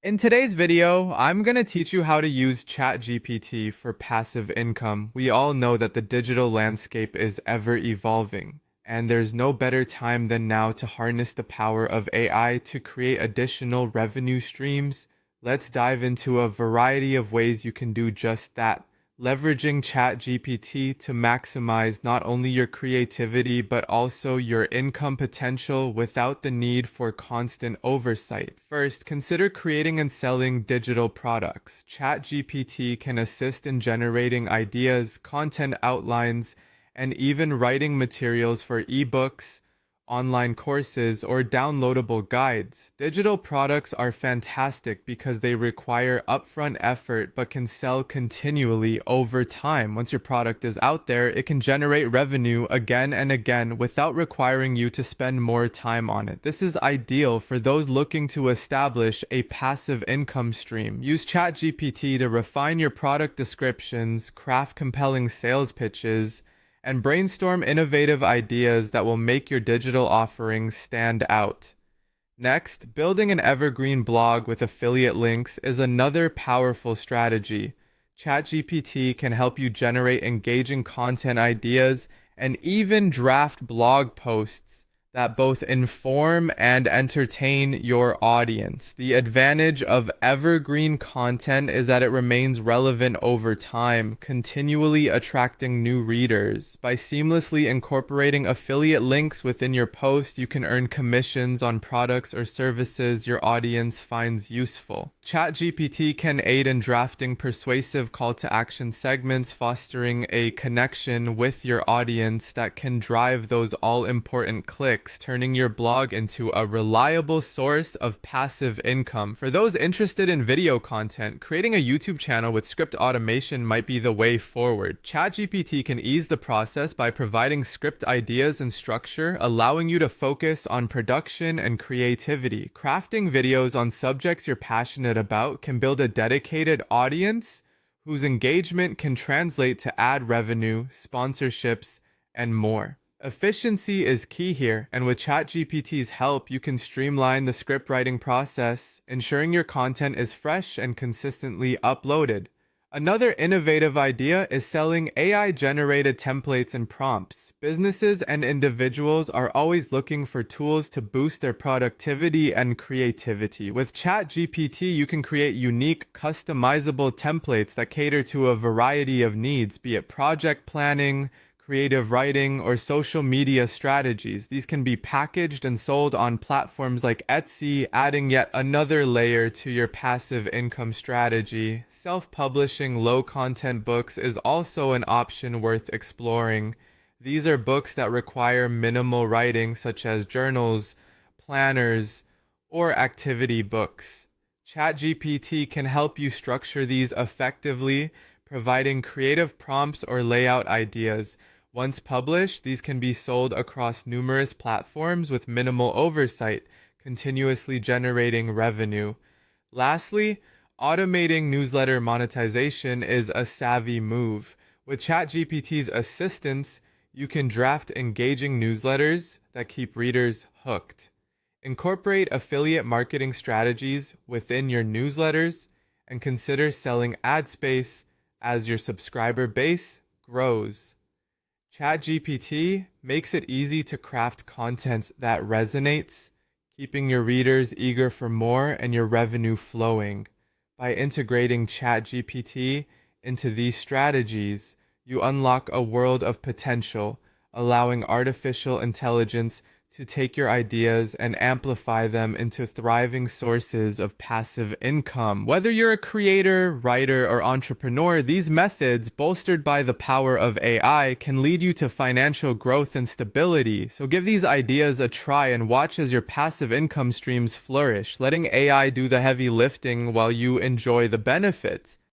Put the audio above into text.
In today's video, I'm going to teach you how to use ChatGPT for passive income. We all know that the digital landscape is ever evolving, and there's no better time than now to harness the power of AI to create additional revenue streams. Let's dive into a variety of ways you can do just that, leveraging ChatGPT to maximize not only your creativity but also your income potential without the need for constant oversight. First, consider creating and selling digital products. ChatGPT can assist in generating ideas, content outlines, and even writing materials for ebooks, online courses, or downloadable guides. Digital products are fantastic because they require upfront effort but can sell continually over time. Once your product is out there, it can generate revenue again and again without requiring you to spend more time on it. This is ideal for those looking to establish a passive income stream. Use ChatGPT to refine your product descriptions, craft compelling sales pitches, and brainstorm innovative ideas that will make your digital offerings stand out. Next, building an evergreen blog with affiliate links is another powerful strategy. ChatGPT can help you generate engaging content ideas and even draft blog posts that both inform and entertain your audience. The advantage of evergreen content is that it remains relevant over time, continually attracting new readers. By seamlessly incorporating affiliate links within your post, you can earn commissions on products or services your audience finds useful. ChatGPT can aid in drafting persuasive call to action segments, fostering a connection with your audience that can drive those all important clicks, turning your blog into a reliable source of passive income. For those interested in video content, creating a YouTube channel with script automation might be the way forward. ChatGPT can ease the process by providing script ideas and structure, allowing you to focus on production and creativity. Crafting videos on subjects you're passionate about can build a dedicated audience whose engagement can translate to ad revenue, sponsorships, and more. Efficiency is key here, and with ChatGPT's help, you can streamline the script writing process, ensuring your content is fresh and consistently uploaded. Another innovative idea is selling AI-generated templates and prompts. Businesses and individuals are always looking for tools to boost their productivity and creativity. With ChatGPT, you can create unique, customizable templates that cater to a variety of needs, be it project planning, creative writing, or social media strategies. These can be packaged and sold on platforms like Etsy, adding yet another layer to your passive income strategy. Self-publishing low-content books is also an option worth exploring. These are books that require minimal writing, such as journals, planners, or activity books. ChatGPT can help you structure these effectively, providing creative prompts or layout ideas. Once published, these can be sold across numerous platforms with minimal oversight, continuously generating revenue. Lastly, automating newsletter monetization is a savvy move. With ChatGPT's assistance, you can draft engaging newsletters that keep readers hooked. Incorporate affiliate marketing strategies within your newsletters and consider selling ad space as your subscriber base grows. ChatGPT makes it easy to craft content that resonates, keeping your readers eager for more and your revenue flowing. By integrating ChatGPT into these strategies, you unlock a world of potential, allowing artificial intelligence to take your ideas and amplify them into thriving sources of passive income. Whether you're a creator, writer, or entrepreneur, these methods, bolstered by the power of AI, can lead you to financial growth and stability. So give these ideas a try and watch as your passive income streams flourish, letting AI do the heavy lifting while you enjoy the benefits.